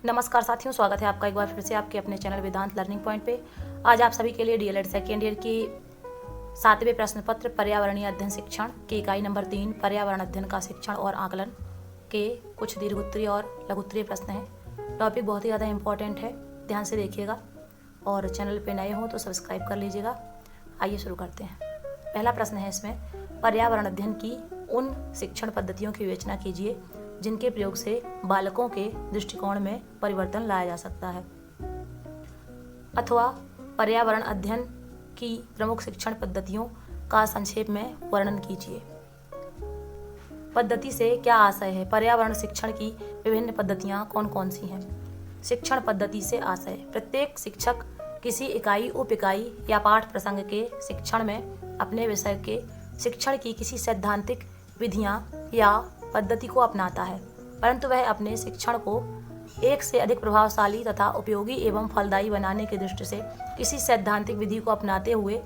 नमस्कार साथियों, स्वागत है आपका एक बार फिर से आपके अपने चैनल वेदांत लर्निंग पॉइंट पे। आज आप सभी के लिए डीएलएड सेकेंड ईयर की 7वें प्रश्न पत्र पर्यावरणीय अध्ययन शिक्षण की इकाई नंबर 3 पर्यावरण अध्ययन का शिक्षण और आकलन के कुछ दीर्घोत्तरीय और लघुत्तरीय प्रश्न हैं। टॉपिक बहुत ही ज़्यादा इंपॉर्टेंट है, ध्यान से देखिएगा और चैनल पे नए हो तो सब्सक्राइब कर लीजिएगा। आइए शुरू करते हैं। पहला प्रश्न है इसमें, पर्यावरण अध्ययन की उन शिक्षण पद्धतियों की विवेचना कीजिए जिनके प्रयोग से बालकों के दृष्टिकोण में परिवर्तन लाया जा सकता है, अथवा पर्यावरण अध्ययन की प्रमुख शिक्षण पद्धतियों का संक्षेप में वर्णन कीजिए। पद्धति से क्या आशय है? पर्यावरण शिक्षण की विभिन्न पद्धतियां कौन कौन सी हैं? शिक्षण पद्धति से आशय, प्रत्येक शिक्षक किसी इकाई, उप इकाई या पाठ प्रसंग के शिक्षण में अपने विषय के शिक्षण की किसी सैद्धांतिक विधियां या पद्धति को अपनाता है, परंतु वह अपने शिक्षण को एक से अधिक प्रभावशाली तथा उपयोगी एवं फलदायी बनाने की दृष्टि से किसी सैद्धांतिक विधि को अपनाते हुए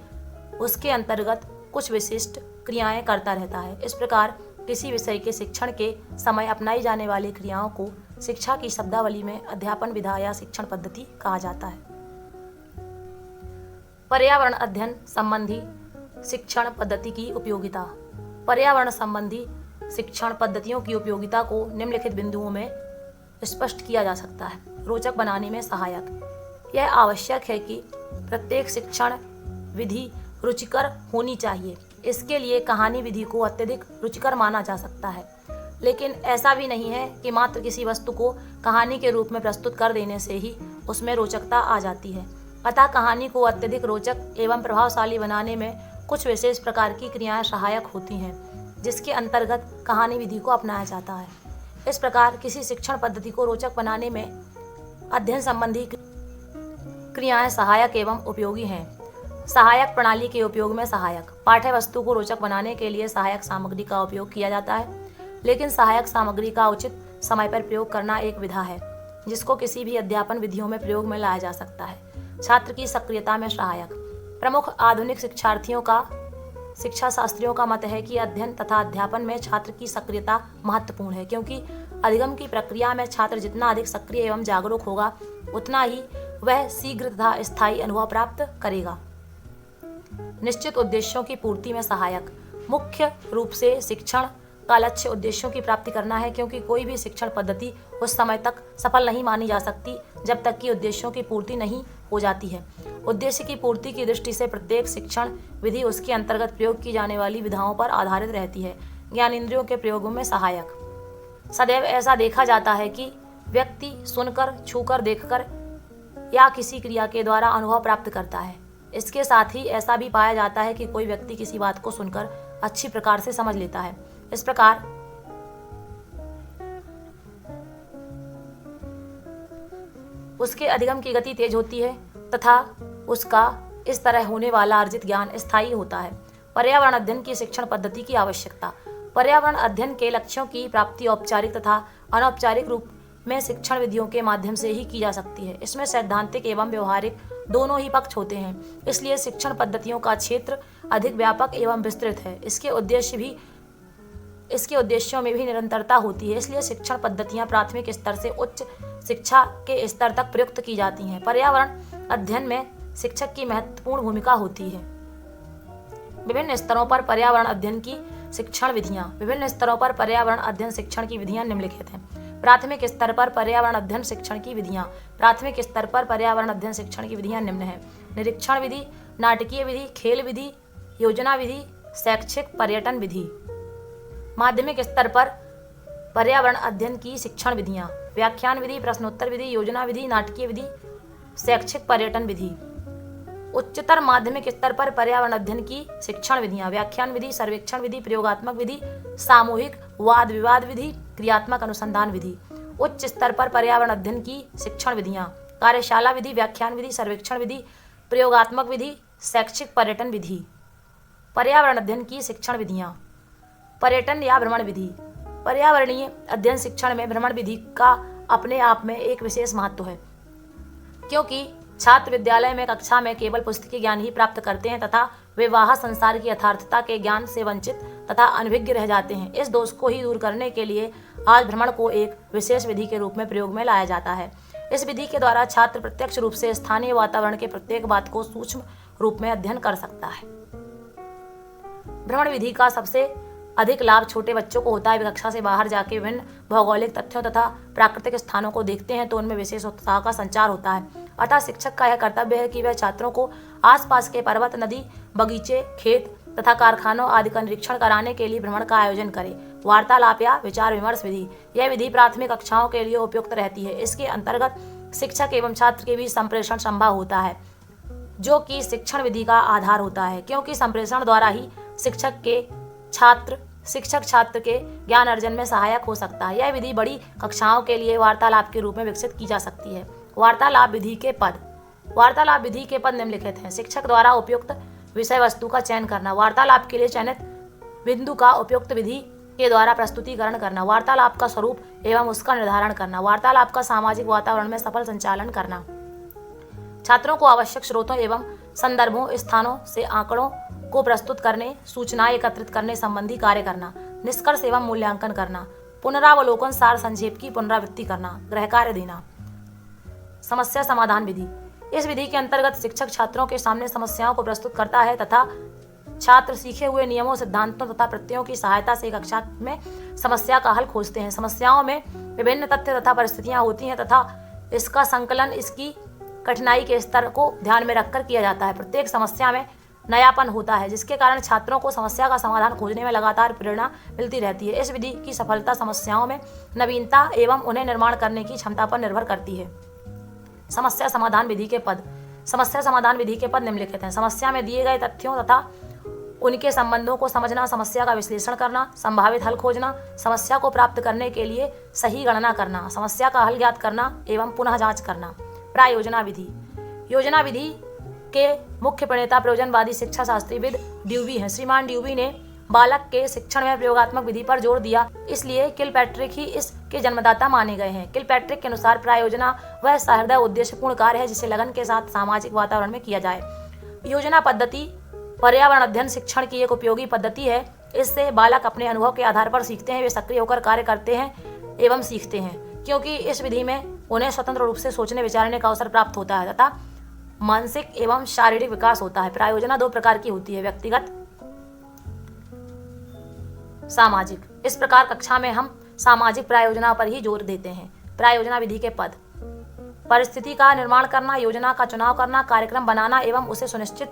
उसके अंतर्गत कुछ विशिष्ट क्रियाएं करता रहता है। इस प्रकार किसी विषय के शिक्षण के समय अपनाई जाने वाली क्रियाओं को शिक्षा की शब्दावली में अध्यापन विधा या शिक्षण पद्धति कहा जाता है। पर्यावरण अध्ययन संबंधी शिक्षण पद्धति की उपयोगिता। पर्यावरण संबंधी शिक्षण पद्धतियों की उपयोगिता को निम्नलिखित बिंदुओं में स्पष्ट किया जा सकता है। रोचक बनाने में सहायक। यह आवश्यक है कि प्रत्येक शिक्षण विधि रुचिकर होनी चाहिए। इसके लिए कहानी विधि को अत्यधिक रुचिकर माना जा सकता है, लेकिन ऐसा भी नहीं है कि मात्र किसी वस्तु को कहानी के रूप में प्रस्तुत कर देने से ही उसमें रोचकता आ जाती है। अतः कहानी को अत्यधिक रोचक एवं प्रभावशाली बनाने में कुछ विशेष प्रकार की क्रियाएं सहायक होती हैं, जिसके अंतर्गत कहानी विधि को अपनाया जाता है। इस प्रकार किसी शिक्षण पद्धति को रोचक बनाने में अध्ययन संबंधी क्रियाएं सहायक एवं उपयोगी हैं। सहायक प्रणाली के उपयोग में सहायक। पाठ्य वस्तु को रोचक बनाने के लिए सहायक सामग्री का उपयोग किया जाता है, लेकिन सहायक सामग्री का उचित समय पर प्रयोग करना एक विधा है जिसको किसी भी अध्यापन विधियों में प्रयोग में लाया जा सकता है। छात्र की सक्रियता में सहायक। प्रमुख आधुनिक शिक्षा शास्त्रियों का मत है कि अध्ययन तथा अध्यापन में छात्र की सक्रियता महत्वपूर्ण है, क्योंकि अधिगम की प्रक्रिया में छात्र जितना अधिक सक्रिय एवं जागरूक होगा उतना ही वह शीघ्र तथा स्थायी अनुभव प्राप्त करेगा। निश्चित उद्देश्यों की पूर्ति में सहायक। मुख्य रूप से शिक्षण का लक्ष्य उद्देश्यों की प्राप्ति करना है, क्योंकि कोई भी शिक्षण पद्धति उस समय तक सफल नहीं मानी जा सकती जब तक कि उद्देश्यों की पूर्ति नहीं हो जाती है। उद्देश्य की पूर्ति की दृष्टि से प्रत्येक शिक्षण विधि उसके अंतर्गत प्रयोग की जाने वाली विधाओं पर आधारित रहती है। ज्ञानेंद्रियों के प्रयोगों में सहायक। सदैव ऐसा देखा जाता है कि व्यक्ति सुनकर, छूकर, देखकर या किसी क्रिया के द्वारा अनुभव प्राप्त करता है। इसके साथ ही ऐसा भी पाया जाता है कि कोई व्यक्ति किसी बात को सुनकर अच्छी प्रकार से समझ लेता है। इस प्रकार उसके अधिगम की गति तेज होती है तथा उसका इस तरह होने वाला अर्जित ज्ञान स्थायी होता है। पर्यावरण अध्ययन की शिक्षण पद्धति की आवश्यकता। पर्यावरण अध्ययन के लक्ष्यों की प्राप्ति औपचारिक तथा अनौपचारिक रूप में शिक्षण विधियों के माध्यम से ही की जा सकती है। इसमें सैद्धांतिक एवं व्यवहारिक दोनों ही पक्ष होते हैं, इसलिए शिक्षण पद्धतियों का क्षेत्र अधिक व्यापक एवं विस्तृत है। इसके उद्देश्यों में भी निरंतरता होती है, इसलिए शिक्षण पद्धतियां प्राथमिक स्तर से उच्च शिक्षा के स्तर तक प्रयुक्त की जाती हैं। पर्यावरण अध्ययन में शिक्षक की महत्वपूर्ण भूमिका होती है। विभिन्न स्तरों पर पर्यावरण अध्ययन की शिक्षण विधियां। विभिन्न स्तरों पर पर्यावरण अध्ययन शिक्षण की विधियां निम्नलिखित हैं। प्राथमिक स्तर पर पर्यावरण अध्ययन शिक्षण की विधियां। प्राथमिक स्तर पर पर्यावरण अध्ययन शिक्षण की विधियां निम्न हैं: निरीक्षण विधि, नाटकीय विधि, खेल विधि, योजना विधि, शैक्षिक पर्यटन विधि। माध्यमिक स्तर पर पर्यावरण अध्ययन की शिक्षण विधियां: व्याख्यान विधि, प्रश्नोत्तर विधि, योजना विधि, नाटकीय विधि, शैक्षिक पर्यटन विधि। उच्चतर माध्यमिक स्तर पर पर्यावरण अध्ययन की शिक्षण विधियां: व्याख्यान विधि, सर्वेक्षण विधि, प्रयोगात्मक विधि, सामूहिक वाद विवाद विधि, क्रियात्मक अनुसंधान विधि। उच्च स्तर पर पर्यावरण अध्ययन की शिक्षण विधियां: कार्यशाला विधि, व्याख्यान विधि, सर्वेक्षण विधि, प्रयोगात्मक विधि, शैक्षिक पर्यटन विधि। पर्यावरण अध्ययन की शिक्षण विधियां: पर्यटन या भ्रमण विधि। पर्यावरणीय अध्ययन शिक्षण में भ्रमण विधि का अपने आप में एक विशेष महत्व है, क्योंकि छात्र विद्यालय में कक्षा में केवल पुस्तकीय ज्ञान ही प्राप्त करते हैं तथा वे बाहर संसार की यथार्थता के ज्ञान से वंचित तथा अनभिज्ञ रह जाते हैं। इस दोष को ही दूर करने के लिए आज भ्रमण को एक विशेष विधि के रूप में प्रयोग में लाया जाता है। इस विधि के द्वारा छात्र प्रत्यक्ष रूप से स्थानीय वातावरण के प्रत्येक बात को सूक्ष्म रूप में अध्ययन कर सकता है। भ्रमण विधि का सबसे अधिक लाभ छोटे बच्चों को होता है। वे कक्षा से बाहर जाके विभिन्न भौगोलिक तथ्यों तथा प्राकृतिक स्थानों को देखते हैं तो उनमें विशेष उत्साह का संचार होता है। अतः शिक्षक का यह कर्तव्य है कि वह छात्रों को आसपास के पर्वत, नदी, बगीचे, खेत तथा कारखानों आदि का निरीक्षण कराने के लिए भ्रमण का आयोजन करे। वार्तालाप या विचार विमर्श विधि, यह विधि प्राथमिक कक्षाओं के लिए उपयुक्त रहती है। इसके अंतर्गत शिक्षक एवं छात्र के बीच संप्रेषण संभव होता है, जो कि शिक्षण विधि का आधार होता है, क्योंकि संप्रेषण द्वारा ही शिक्षक छात्र के ज्ञान अर्जन में सहायक हो सकता है। यह विधि बड़ी कक्षाओं के लिए वार्तालाप के रूप में विकसित की जा सकती है। वार्तालाप विधि के पद निम्नलिखित हैं। शिक्षक द्वारा उपयुक्त विषय वस्तु का चयन करना, वार्तालाप के लिए चयनित बिंदु का उपयुक्त विधि के द्वारा प्रस्तुतिकरण करना, वार्तालाप का स्वरूप एवं उसका निर्धारण करना, वार्तालाप का सामाजिक वातावरण में सफल संचालन करना, छात्रों को आवश्यक स्रोतों एवं संदर्भों, स्थानों से आंकड़ों को प्रस्तुत करने, सूचनाएं एकत्रित करने संबंधी कार्य करना, निष्कर्ष एवं मूल्यांकन करना, पुनरावलोकन, सार संक्षेप की पुनरावृत्ति करना, गृह कार्य देना। समस्या समाधान विधि, इस विधि के अंतर्गत शिक्षक छात्रों के सामने समस्याओं को प्रस्तुत करता है तथा छात्र सीखे हुए नियमों, सिद्धांतों तथा प्रत्ययों की सहायता से कक्षा में समस्या का हल खोजते हैं। समस्याओं में विभिन्न तथ्य तथा परिस्थितियां होती हैं तथा इसका संकलन इसकी कठिनाई के स्तर को ध्यान में रखकर किया जाता है। प्रत्येक समस्या में नयापन होता है, जिसके कारण छात्रों को समस्या का समाधान खोजने में लगातार प्रेरणा मिलती रहती है। इस विधि की सफलता समस्याओं में नवीनता एवं उन्हें निर्माण करने की क्षमता पर निर्भर करती है। समस्या समाधान विधि के पद निम्नलिखित हैं। समस्या में दिए गए तथ्यों तथा उनके संबंधों को समझना, समस्या का विश्लेषण करना, संभावित हल खोजना, समस्या को प्राप्त करने के लिए सही गणना करना, समस्या का हल ज्ञात करना एवं पुनः जांच करना। प्रायोजना विधि, योजना विधि के मुख्य प्रणेता प्रयोजनवादी शिक्षा शास्त्रीविद ड्यूबी हैं। श्रीमान ड्यूबी ने बालक के शिक्षण में प्रयोगात्मक विधि पर जोर दिया, इसलिए किलपैट्रिक ही इसके जन्मदाता माने गए हैं। किलपैट्रिक के अनुसार प्रायोजना वह सहृदय उद्देश्यपूर्ण कार्य है जिसे लगन के साथ सामाजिक वातावरण में किया जाए। योजना पद्धति पर्यावरण अध्ययन शिक्षण की एक उपयोगी पद्धति है। इससे बालक अपने अनुभव के आधार पर सीखते हैं, वे सक्रिय होकर कार्य करते हैं एवं सीखते हैं, क्योंकि इस विधि में उन्हें स्वतंत्र रूप से सोचने विचारने का अवसर प्राप्त होता है तथा मानसिक एवं शारीरिक विकास होता है। प्रायोजना दो प्रकार की होती है, व्यक्तिगत, सामाजिक। इस प्रकार कक्षा में हम सामाजिक प्रायोजना पर ही जोर देते हैं। प्रायोजना विधि के पद, परिस्थिति का निर्माण करना, योजना का चुनाव करना, कार्यक्रम बनाना एवं उसे सुनिश्चित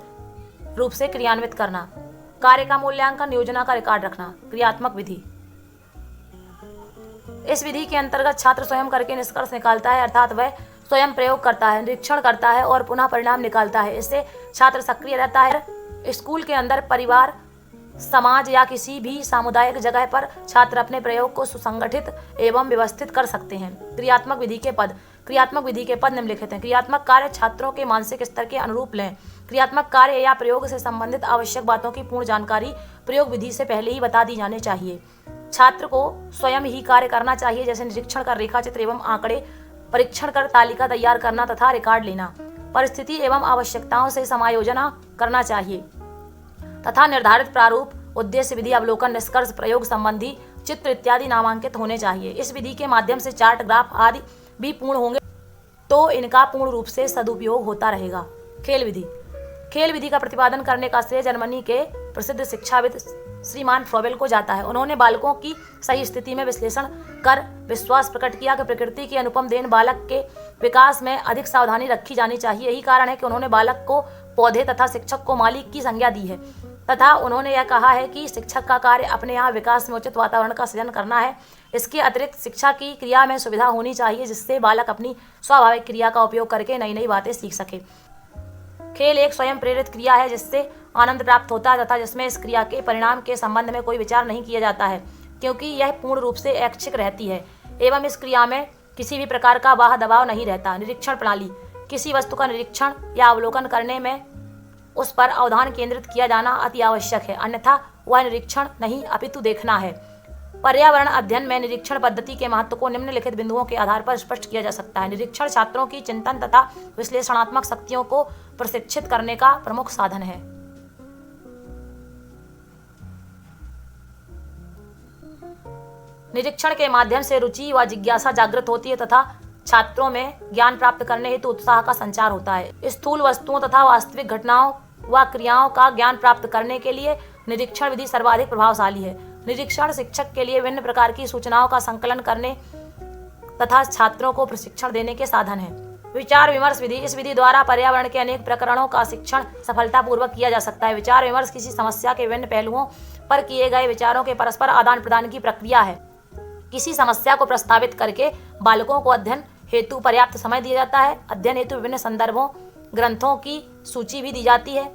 रूप से क्रियान्वित करना, कार्य का मूल्यांकन, योजना का रिकॉर्ड रखना। क्रियात्मक विधि, इस विधि के अंतर्गत छात्र स्वयं करके निष्कर्ष निकालता है, अर्थात वह स्वयं प्रयोग करता है, निरीक्षण करता है और पुनः परिणाम निकालता है। इससे छात्र सक्रिय रहता है। स्कूल के अंदर, परिवार, समाज या किसी भी सामुदायिक जगह पर छात्र अपने प्रयोग को सुसंगठित एवं व्यवस्थित कर सकते हैं। क्रियात्मक विधि के पद निम्नलिखित हैं। क्रियात्मक कार्य छात्रों के मानसिक स्तर के अनुरूप लें। क्रियात्मक कार्य या प्रयोग से संबंधित आवश्यक बातों की पूर्ण जानकारी प्रयोग विधि से पहले ही बता दी जानी चाहिए। छात्र को स्वयं ही कार्य करना चाहिए, जैसे निरीक्षण कर रेखाचित्र एवं आंकड़े, परीक्षण कर तालिका तैयार करना तथा रिकॉर्ड लेना, परिस्थिति एवं आवश्यकताओं से समायोजन करना चाहिए तथा निर्धारित प्रारूप, उद्देश्य, विधि, अवलोकन, निष्कर्ष, प्रयोग संबंधी चित्र इत्यादि नामांकित होने चाहिए। इस विधि के माध्यम से चार्ट, ग्राफ आदि भी पूर्ण होंगे तो इनका पूर्ण रूप से सदुपयोग होता रहेगा। खेल विधि का प्रतिपादन करने का श्रेय जर्मनी के प्रसिद्ध शिक्षाविद श्रीमान फ्रोबेल को जाता है। उन्होंने बालकों की सही स्थिति में विश्लेषण कर विश्वास प्रकट किया कि प्रकृति की अनुपम देन बालक के विकास में अधिक सावधानी रखी जानी चाहिए। यही कारण है कि उन्होंने बालक को पौधे तथा शिक्षक को मालिक की संज्ञा दी है तथा उन्होंने यह कहा है कि शिक्षक का कार्य अपने यहाँ विकास में उचित वातावरण का सृजन करना है। इसके अतिरिक्त शिक्षा की क्रिया में सुविधा होनी चाहिए, जिससे बालक अपनी स्वाभाविक क्रिया का उपयोग करके नई नई बातें सीख सके। खेल एक स्वयं प्रेरित क्रिया है जिससे आनंद प्राप्त होता है तथा जिसमें इस क्रिया के परिणाम के संबंध में कोई विचार नहीं किया जाता है, क्योंकि यह पूर्ण रूप से ऐच्छिक रहती है एवं इस क्रिया में किसी भी प्रकार का बाह्य दबाव नहीं रहता। निरीक्षण प्रणाली, किसी वस्तु का निरीक्षण या अवलोकन करने में उस पर अवधान केंद्रित किया जाना अति आवश्यक है, अन्यथा वह निरीक्षण नहीं अपितु देखना है। पर्यावरण अध्ययन में निरीक्षण पद्धति के महत्व को निम्नलिखित बिंदुओं के आधार पर स्पष्ट किया जा सकता है। निरीक्षण छात्रों की चिंतन तथा विश्लेषणात्मक शक्तियों को प्रशिक्षित करने का प्रमुख साधन है। निरीक्षण के माध्यम से रुचि व जिज्ञासा जागृत होती है तथा छात्रों में ज्ञान प्राप्त करने हेतु उत्साह का संचार होता है। स्थूल वस्तुओं तथा वास्तविक घटनाओं व क्रियाओं का ज्ञान प्राप्त करने के लिए निरीक्षण विधि सर्वाधिक प्रभावशाली है। निरीक्षण शिक्षक के लिए विभिन्न प्रकार की सूचनाओं का संकलन करने तथा छात्रों को प्रशिक्षण देने के साधन है। विचार विमर्श विधि, इस विधि द्वारा पर्यावरण के अनेक प्रकरणों का शिक्षण सफलतापूर्वक किया जा सकता है। विचार विमर्श किसी समस्या के विभिन्न पहलुओं पर किए गए विचारों के परस्पर आदान प्रदान की प्रक्रिया है। किसी समस्या को प्रस्तावित करके बालकों को अध्ययन हेतु पर्याप्त समय दिया जाता है। अध्ययन हेतु विभिन्न संदर्भों ग्रंथों की सूची भी दी जाती है।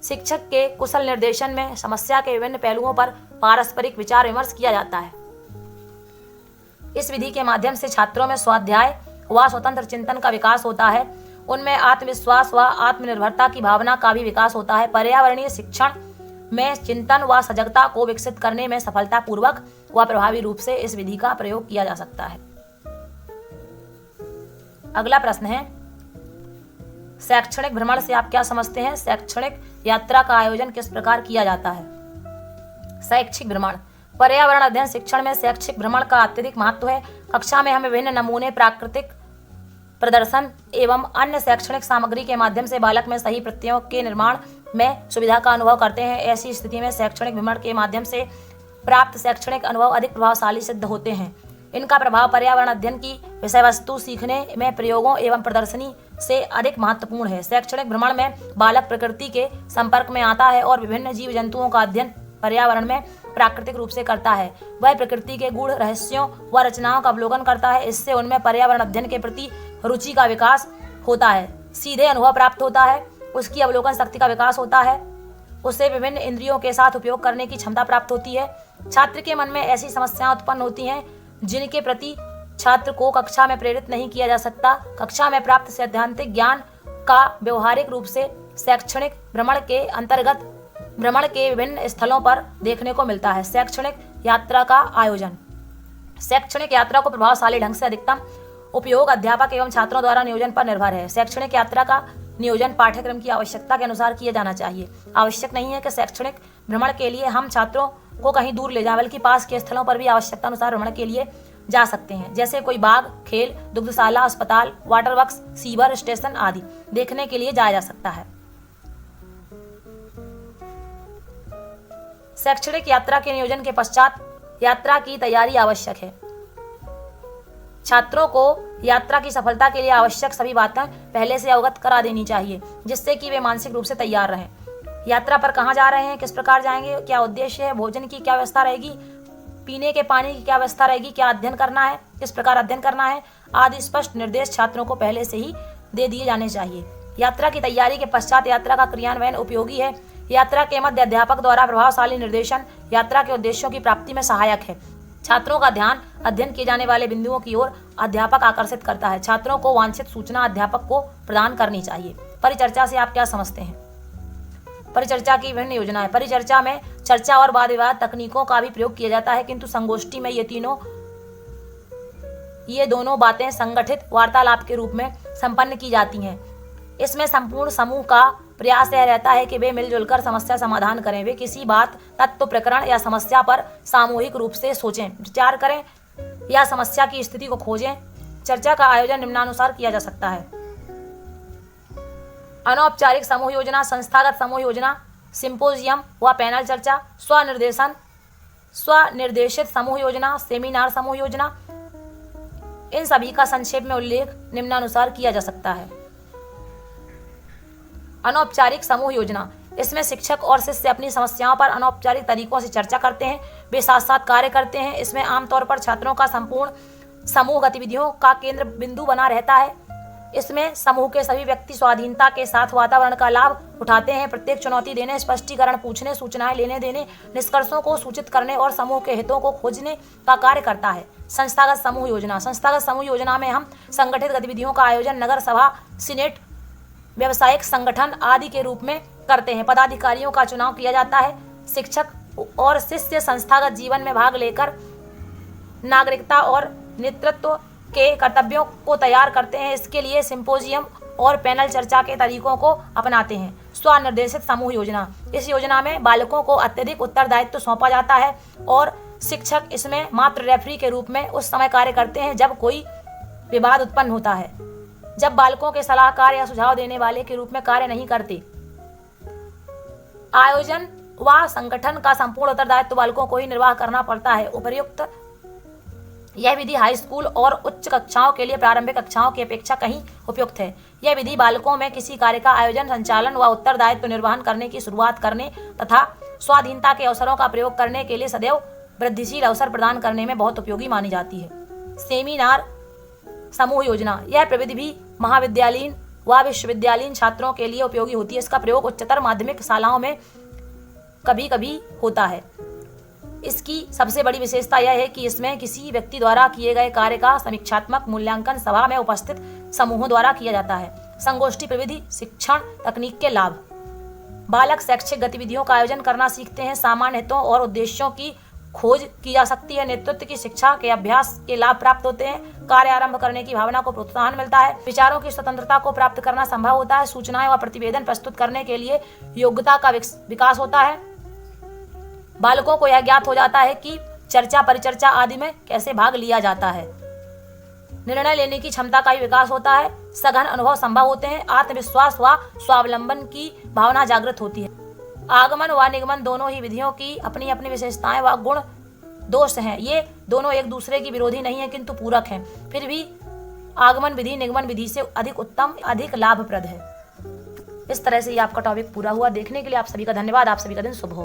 शिक्षक के कुशल निर्देशन में समस्या के विभिन्न पहलुओं पर पारस्परिक विचार विमर्श किया जाता है। इस विधि के माध्यम से छात्रों में स्वाध्याय व स्वतंत्र चिंतन का विकास होता है। उनमें आत्मविश्वास व आत्मनिर्भरता की भावना का भी विकास होता है। पर्यावरणीय शिक्षण में चिंतन व सजगता को विकसित करने में सफलतापूर्वक व प्रभावी रूप से इस विधि का प्रयोग किया जा सकता है। अगला प्रश्न है, शैक्षणिक भ्रमण से आप क्या समझते हैं? शैक्षणिक यात्रा का आयोजन किस प्रकार किया जाता है? शैक्षिक भ्रमण, पर्यावरण अध्ययन शिक्षण में शैक्षिक भ्रमण का अत्यधिक महत्व है। कक्षा में हमें विभिन्न नमूने, प्राकृतिक प्रदर्शन एवं अन्य शैक्षणिक सामग्री के माध्यम से बालक में सही प्रत्ययों के निर्माण में सुविधा का अनुभव करते हैं। ऐसी स्थिति में शैक्षणिक भ्रमण के माध्यम से प्राप्त शैक्षणिक अनुभव अधिक प्रभावशाली सिद्ध होते हैं। इनका प्रभाव पर्यावरण अध्ययन की विषय वस्तु सीखने में प्रयोगों एवं प्रदर्शनी से अधिक महत्वपूर्ण है। शैक्षणिक भ्रमण में बालक प्रकृति के संपर्क में आता है और विभिन्न जीव जंतुओं का अध्ययन पर्यावरण में प्राकृतिक रूप से करता है। वह प्रकृति के गूढ़ रहस्यों व रचनाओं का अवलोकन करता है। इससे उनमें पर्यावरण अध्ययन के प्रति रुचि का विकास होता है, सीधे अनुभव प्राप्त होता है, उसकी अवलोकन शक्ति का विकास होता है, उसे विभिन्न इंद्रियों के साथ उपयोग करने की क्षमता प्राप्त होती है। छात्र के मन में ऐसी समस्याएं उत्पन्न होती हैं जिनके प्रति छात्र को कक्षा में प्रेरित नहीं किया जा सकता। कक्षा में प्राप्त सैद्धांतिक ज्ञान का व्यवहारिक रूप से शैक्षणिक भ्रमण के अंतर्गत भ्रमण के विभिन्न स्थलों पर देखने को मिलता है। शैक्षणिक यात्रा का आयोजन, शैक्षणिक यात्रा को प्रभावशाली ढंग से अधिकतम उपयोग अध्यापक एवं छात्रों द्वारा नियोजन पर निर्भर है। शैक्षणिक यात्रा का नियोजन पाठ्यक्रम की आवश्यकता के अनुसार किया जाना चाहिए। आवश्यक नहीं है कि शैक्षणिक भ्रमण के लिए हम छात्रों को कहीं दूर ले जाएं, बल्कि पास के स्थलों पर भी आवश्यकता अनुसार भ्रमण के लिए जा सकते हैं, जैसे कोई बाग, खेल, दुग्धशाला, अस्पताल, वाटर वर्क्स, सीवर स्टेशन आदि देखने के लिए जाया जा सकता है। शैक्षणिक यात्रा के नियोजन के पश्चात यात्रा की तैयारी आवश्यक है। छात्रों को यात्रा की सफलता के लिए आवश्यक सभी बातें पहले से अवगत करा देनी चाहिए, जिससे कि वे मानसिक रूप से तैयार रहें। यात्रा पर कहाँ जा रहे हैं, किस प्रकार जाएंगे, क्या उद्देश्य है, भोजन की क्या व्यवस्था रहेगी, पीने के पानी की क्या व्यवस्था रहेगी, क्या अध्ययन करना है, किस प्रकार अध्ययन करना है आदि स्पष्ट निर्देश छात्रों को पहले से ही दे दिए जाने चाहिए। यात्रा की तैयारी के पश्चात यात्रा का क्रियान्वयन उपयोगी है। यात्रा के मध्य अध्यापक द्वारा प्रभावशाली निर्देशन यात्रा के उद्देश्यों की प्राप्ति में सहायक है। छात्रों का ध्यान अध्ययन किए जाने वाले बिंदुओं की ओर अध्यापक आकर्षित करता है। छात्रों को वांछित सूचना अध्यापक को प्रदान करनी चाहिए। परिचर्चा से आप क्या समझते हैं? परिचर्चा की विभिन्न योजनाएं, परिचर्चा में चर्चा और वाद विवाद तकनीकों का भी प्रयोग किया जाता है, किंतु संगोष्ठी में ये दोनों बातें संगठित वार्तालाप के रूप में संपन्न की जाती हैं। इसमें संपूर्ण समूह का प्रयास यह रहता है कि वे मिलजुल कर समस्या समाधान करें। वे किसी बात, तत्व, प्रकरण या समस्या पर सामूहिक रूप से सोचें, विचार करें या समस्या की स्थिति को खोजें। चर्चा का आयोजन निम्नानुसार किया जा सकता है: अनौपचारिक समूह योजना, संस्थागत समूह योजना, सिंपोजियम व पैनल चर्चा, स्वनिर्देशित समूह योजना, सेमिनार समूह योजना। इन सभी का संक्षेप में उल्लेख निम्नानुसार किया जा सकता है। अनौपचारिक समूह योजना, इसमें शिक्षक और शिष्य अपनी समस्याओं पर अनौपचारिक तरीकों से चर्चा करते हैं, वे साथ साथ कार्य करते हैं। इसमें आमतौर पर छात्रों का संपूर्ण समूह गतिविधियों का केंद्र बिंदु बना रहता है। इसमें समूह के सभी व्यक्ति स्वाधीनता के साथ वातावरण का लाभ उठाते हैं। प्रत्येक चुनौती देने, स्पष्टीकरण पूछने, सूचनाएं लेने देने, निष्कर्षों को सूचित करने और समूह के हितों को खोजने का कार्य करता है। संस्थागत समूह योजना, संस्थागत समूह योजना में हम संगठित गतिविधियों का आयोजन नगर सभा, सीनेट, व्यावसायिक संगठन आदि के रूप में करते हैं। पदाधिकारियों का चुनाव किया जाता है। शिक्षक और शिष्य संस्थागत जीवन में भाग लेकर नागरिकता और नेतृत्व के कर्तव्यों को तैयार करते हैं। इसके लिए सिंपोजियम और पैनल चर्चा के तरीकों को अपनाते हैं। स्वनिर्देशित समूह योजना, इस योजना में बालकों को अत्यधिक उत्तरदायित्व सौंपा जाता है और शिक्षक इसमें मात्र रेफरी के रूप में उस समय कार्य करते हैं जब कोई विवाद उत्पन्न होता है जब बालकों के सलाहकार या सुझाव देने वाले के रूप में कार्य नहीं करते। आयोजन व संगठन का संपूर्ण उत्तरदायित्व बालकों को ही निर्वाह करना पड़ता है। उपर्युक्त यह विधि हाई स्कूल और उच्च कक्षाओं के लिए प्रारंभिक कक्षाओं की अपेक्षा कहीं उपयुक्त है। यह विधि बालकों में किसी कार्य का आयोजन, संचालन व उत्तरदायित्व निर्वहन करने की शुरुआत करने तथा स्वाधीनता के अवसरों का प्रयोग करने के लिए सदैव वृद्धिशील अवसर प्रदान करने में बहुत उपयोगी मानी जाती है। सेमिनार समूह योजना, यह प्रविधि भी महाविद्यालयीन व विश्वविद्यालयीन छात्रों के लिए उपयोगी होती है। इसका प्रयोग उच्चतर माध्यमिक शालाओं में कभी कभी होता है। इसकी सबसे बड़ी विशेषता यह है कि इसमें किसी व्यक्ति द्वारा किए गए कार्य का समीक्षात्मक मूल्यांकन सभा में उपस्थित समूहों द्वारा किया जाता है। संगोष्ठी प्रविधि शिक्षण तकनीक के लाभ। बालक शैक्षिक गतिविधियों का आयोजन करना सीखते हैं। सामान्य हितों और उद्देश्यों की खोज की जा सकती है। नेतृत्व की शिक्षा के अभ्यास के लाभ प्राप्त होते हैं। कार्य आरंभ करने की भावना को प्रोत्साहन मिलता है। विचारों की स्वतंत्रता को प्राप्त करना संभव होता है। सूचनाएं व प्रतिवेदन प्रस्तुत करने के लिए योग्यता का विकास होता है। बालकों को यह ज्ञात हो जाता है कि चर्चा, परिचर्चा आदि में कैसे भाग लिया जाता है। निर्णय लेने की क्षमता का भी विकास होता है। सघन अनुभव संभव होते हैं। आत्मविश्वास व स्वावलंबन की भावना जागृत होती है। आगमन व निगमन दोनों ही विधियों की अपनी अपनी विशेषताएं व गुण दोष हैं। ये दोनों एक दूसरे की विरोधी नहीं है किंतु पूरक हैं। फिर भी आगमन विधि निगमन विधि से अधिक उत्तम, अधिक लाभप्रद है। इस तरह से ये आपका टॉपिक पूरा हुआ। देखने के लिए आप सभी का धन्यवाद। आप सभी का दिन शुभ हो।